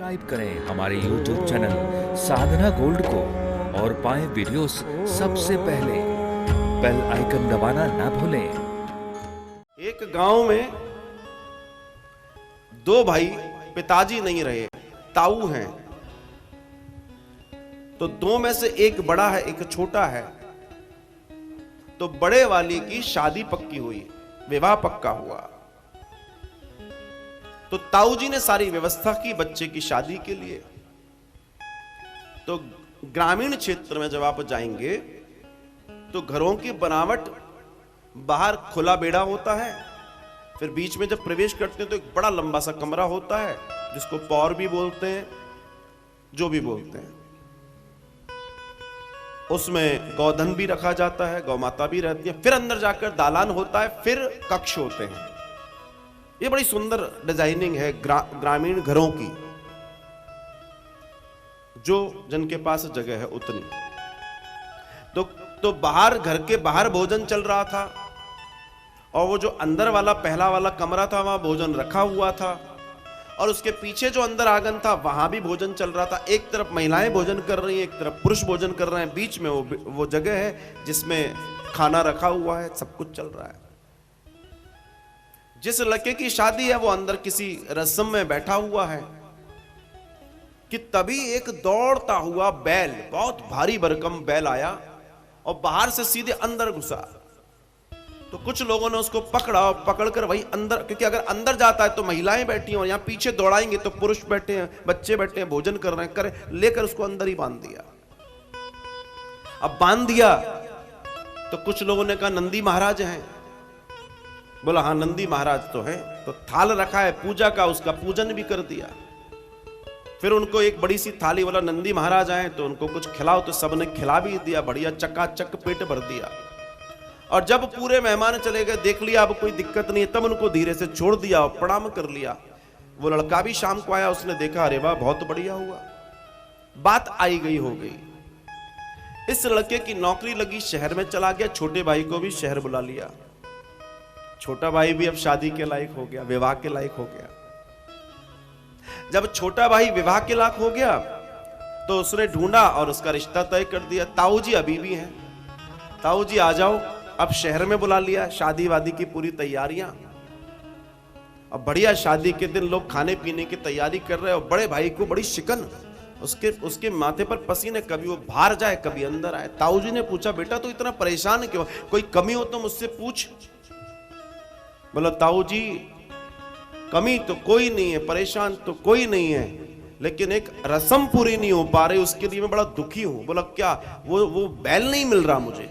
Subscribe करें हमारे YouTube channel साधना gold को और पाएं वीडियोस सबसे पहले। बेल आइकन दबाना ना भूलें। एक गांव में दो भाई, पिताजी नहीं रहे, ताऊ हैं। तो दो में से एक बड़ा है, एक छोटा है। तो बड़े वाली की शादी पक्की हुई, विवाह पक्का हुआ। तो ताऊ जी ने सारी व्यवस्था की बच्चे की शादी के लिए। तो ग्रामीण क्षेत्र में जब आप जाएंगे तो घरों की बनावट, बाहर खुला बेड़ा होता है, फिर बीच में जब प्रवेश करते हैं तो एक बड़ा लंबा सा कमरा होता है जिसको पौर भी बोलते हैं, जो भी बोलते हैं। उसमें गौधन भी रखा जाता है, गौ माता भी रहती है। फिर अंदर जाकर दालान होता है, फिर कक्ष होते हैं। ये बड़ी सुंदर डिजाइनिंग है ग्रामीण घरों की, जो जिनके पास जगह है उतनी। तो बाहर, घर के बाहर भोजन चल रहा था, और वो जो अंदर वाला पहला वाला कमरा था वहां भोजन रखा हुआ था, और उसके पीछे जो अंदर आंगन था वहां भी भोजन चल रहा था। एक तरफ महिलाएं भोजन कर रही हैं, एक तरफ पुरुष भोजन कर रहे हैं, बीच में वो जगह है जिसमें खाना रखा हुआ है, सब कुछ चल रहा है। जिस लड़के की शादी है वो अंदर किसी रस्म में बैठा हुआ है कि तभी एक दौड़ता हुआ बैल, बहुत भारी भरकम बैल आया और बाहर से सीधे अंदर घुसा। तो कुछ लोगों ने उसको पकड़ा और पकड़कर वही अंदर, क्योंकि अगर अंदर जाता है तो महिलाएं बैठी हैं और यहां पीछे दौड़ाएंगे तो पुरुष बैठे हैं, बच्चे बैठे हैं, भोजन कर रहे हैं, करे लेकर उसको अंदर ही बांध दिया। अब बांध दिया तो कुछ लोगों ने कहा नंदी महाराज हैं। बोला हाँ नंदी महाराज तो है। तो थाल रखा है पूजा का, उसका पूजन भी कर दिया। फिर उनको एक बड़ी सी थाली, बोला नंदी महाराज आए तो उनको कुछ खिलाओ, तो सबने खिला भी दिया, बढ़िया चकाचक पेट भर दिया। और जब पूरे मेहमान चले गए, देख लिया अब कोई दिक्कत नहीं है, तब उनको धीरे से छोड़ दिया और प्रणाम कर लिया। वो लड़का भी शाम को आया, उसने देखा अरे वाह बहुत बढ़िया हुआ, बात आई गई हो गई। इस लड़के की नौकरी लगी, शहर में चला गया, छोटे भाई को भी शहर बुला लिया। छोटा भाई भी अब शादी के लायक हो गया, विवाह के लायक हो गया। जब छोटा भाई विवाह के लायक हो गया तो उसने ढूंढा और उसका रिश्ता तय कर दिया। ताऊ जी अभी भी हैं, ताऊ जी आ जाओ। अब शहर में बुला लिया, शादी वादी की पूरी तैयारियां। अब बढ़िया शादी के दिन लोग खाने पीने की तैयारी कर रहे हैं और बड़े भाई को बड़ी शिकन, उसके माथे पर पसीने, कभी वो बाहर जाए कभी अंदर आए। ताऊ जी ने पूछा बेटा तू इतना परेशान क्यों, कोई कमी हो तो मुझसे पूछ। बोला ताऊ जी कमी तो कोई नहीं है, परेशान तो कोई नहीं है, लेकिन एक रस्म पूरी नहीं हो पा रही, उसके लिए मैं बड़ा दुखी हूं। बोला क्या, वो बैल नहीं मिल रहा मुझे।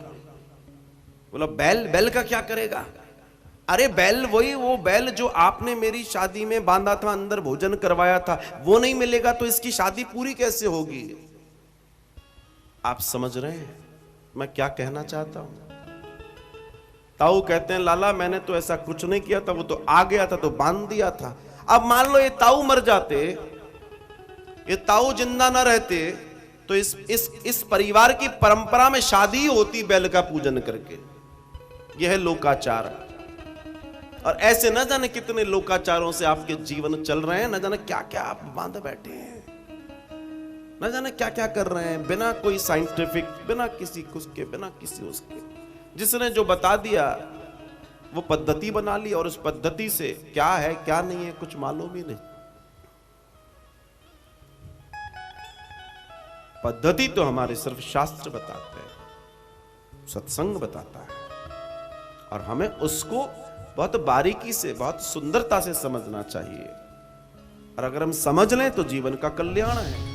बोला बैल का क्या करेगा? अरे बैल वही, वो बैल जो आपने मेरी शादी में बांधा था, अंदर भोजन करवाया था, वो नहीं मिलेगा तो इसकी शादी पूरी कैसे होगी? आप समझ रहे हैं मैं क्या कहना चाहता हूं? ताऊ कहते हैं लाला मैंने तो ऐसा कुछ नहीं किया था, वो तो आ गया था तो बांध दिया था। अब मान लो ये ताऊ मर जाते, ये ताऊ जिंदा ना रहते तो इस परिवार की परंपरा में शादी होती बैल का पूजन करके। यह है लोकाचार। और ऐसे न जाने कितने लोकाचारों से आपके जीवन चल रहे हैं, न जाने क्या क्या आप बांध बैठे हैं, न जाने क्या क्या कर रहे हैं, बिना कोई साइंटिफिक, बिना किसी उसके, बिना किसी उसके। जिसने जो बता दिया वो पद्धति बना ली, और उस पद्धति से क्या है क्या नहीं है कुछ मालूम ही नहीं। पद्धति तो हमारे सिर्फ शास्त्र बताते हैं, सत्संग बताता है, और हमें उसको बहुत बारीकी से, बहुत सुंदरता से समझना चाहिए। और अगर हम समझ लें तो जीवन का कल्याण है।